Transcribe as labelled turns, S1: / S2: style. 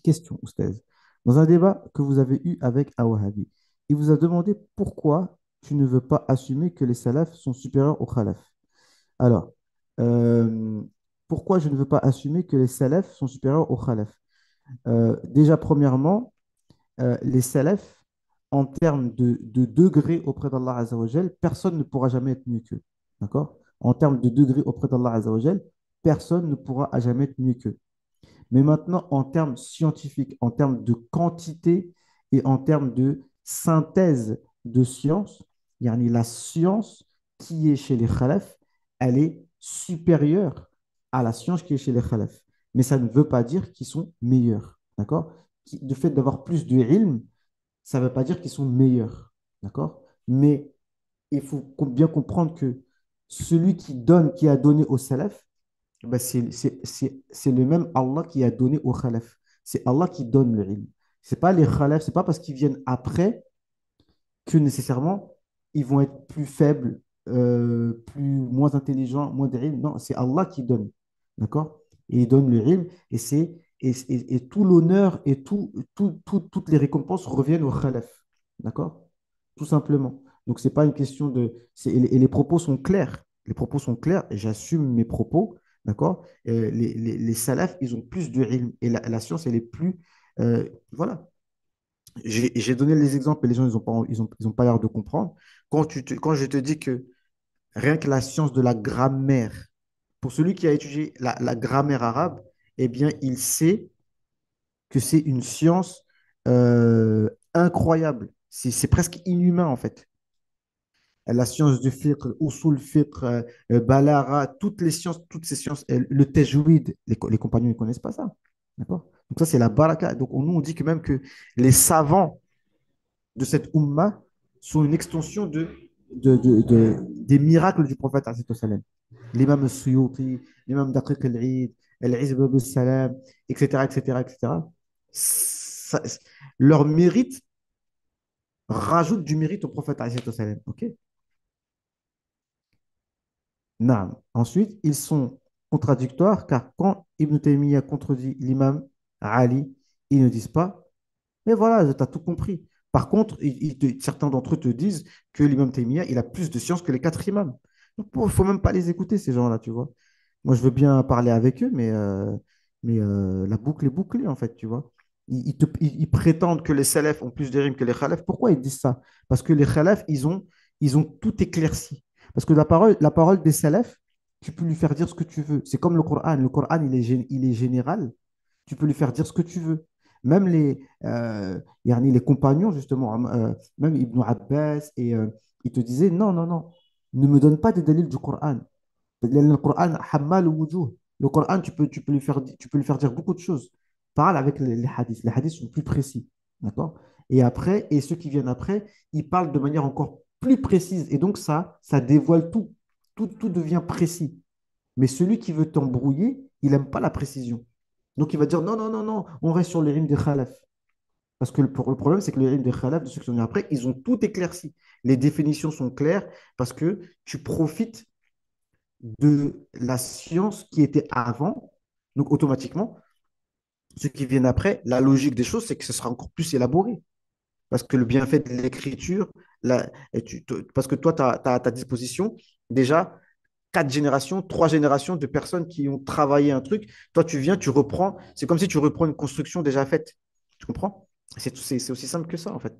S1: Question, Oustaz. Dans un débat que vous avez eu avec un Wahhabi, il vous a demandé pourquoi tu ne veux pas assumer que les salafs sont supérieurs aux khalaf. Alors, euh, pourquoi je ne veux pas assumer que les salafs sont supérieurs aux khalaf? Déjà, premièrement, les salafs, en termes de degrés auprès d'Allah Azzawajal, personne ne pourra jamais être mieux qu'eux. D'accord? En termes de degrés auprès d'Allah Azzawajal, personne ne pourra à jamais être mieux qu'eux. Mais maintenant, en termes scientifiques, en termes de quantité et en termes de synthèse de science, yani la science qui est chez les khalaf, elle est supérieure à la science qui est chez les khalaf. Mais ça ne veut pas dire qu'ils sont meilleurs. D'accord? Le fait d'avoir plus de ilm, ça ne veut pas dire qu'ils sont meilleurs. D'accord? Mais il faut bien comprendre que celui qui donne, qui a donné au salaf, ben, c'est le même Allah qui a donné au khalaf. C'est Allah qui donne le ilm. C'est pas les khalaf, c'est pas parce qu'ils viennent après que nécessairement ils vont être plus faibles, moins intelligents, moins d'ilm. Non, c'est Allah qui donne. D'accord? Et il donne le ilm et tout l'honneur et toutes les récompenses reviennent au khalaf. D'accord? Tout simplement. Donc, c'est pas une question de. Et les propos sont clairs. Les propos sont clairs et j'assume mes propos. D'accord? Les salafs, ils ont plus de ilm et la science, elle est plus. Voilà. J'ai donné les exemples et les gens, ils ont pas l'air de comprendre. Quand je te dis que rien que la science de la grammaire, pour celui qui a étudié la grammaire arabe, eh bien, il sait que c'est une science incroyable. C'est presque inhumain, en fait. La science du fiqh, usul fiqh, balara, toutes ces sciences, le tajwid, les compagnons ne connaissent pas ça. D'accord? Donc ça, c'est la baraka. Donc nous, on dit que même que les savants de cette umma sont une extension des miracles du prophète, alayhi salam. L'imam Suyuti, l'imam Daqiq al-Eid, Al-Izz ibn Salam, etc., etc., etc. Ça- leur mérite rajoute du mérite au prophète, alayhi salam. OK? Naam. Ensuite, ils sont contradictoires car quand Ibn Taymiyyah contredit l'imam Ali, ils ne disent pas, mais voilà, tu as tout compris. Par contre, certains d'entre eux te disent que l'imam Taymiyyah, il a plus de science que les quatre imams. Donc, il ne faut même pas les écouter, ces gens-là, tu vois. Moi, je veux bien parler avec eux, mais la boucle est bouclée, en fait, tu vois. Ils prétendent que les salafs ont plus de rimes que les khalafs. Pourquoi ils disent ça? Parce que les khalafs, ils ont tout éclairci. Parce que la parole des salafs, tu peux lui faire dire ce que tu veux. C'est comme le Coran. Le Coran, il est général. Tu peux lui faire dire ce que tu veux. Même yani les compagnons, justement, même Ibn Abbas, ils te disaient, non, non, non, ne me donne pas des dalils du Coran. Le Coran, hammal ou wujuh. Le Coran, tu peux lui faire dire beaucoup de choses. Parle avec les hadiths. Les hadiths sont plus précis. D'accord? Et après, et ceux qui viennent après, ils parlent de manière encore plus précise. Et donc, ça dévoile tout. Tout devient précis. Mais celui qui veut t'embrouiller, il n'aime pas la précision. Donc, il va dire non, non, non, non, on reste sur les rimes des khalaf. Parce que le problème, c'est que les rimes des khalaf, de ceux qui sont venus après, ils ont tout éclairci. Les définitions sont claires parce que tu profites de la science qui était avant. Donc, automatiquement, ceux qui viennent après, la logique des choses, c'est que ce sera encore plus élaboré. Parce que le bienfait de l'écriture, parce que toi, tu as, à ta disposition déjà quatre générations, trois générations de personnes qui ont travaillé un truc. Toi, tu viens, tu reprends. C'est comme si tu reprends une construction déjà faite. Tu comprends? C'est aussi simple que ça, en fait.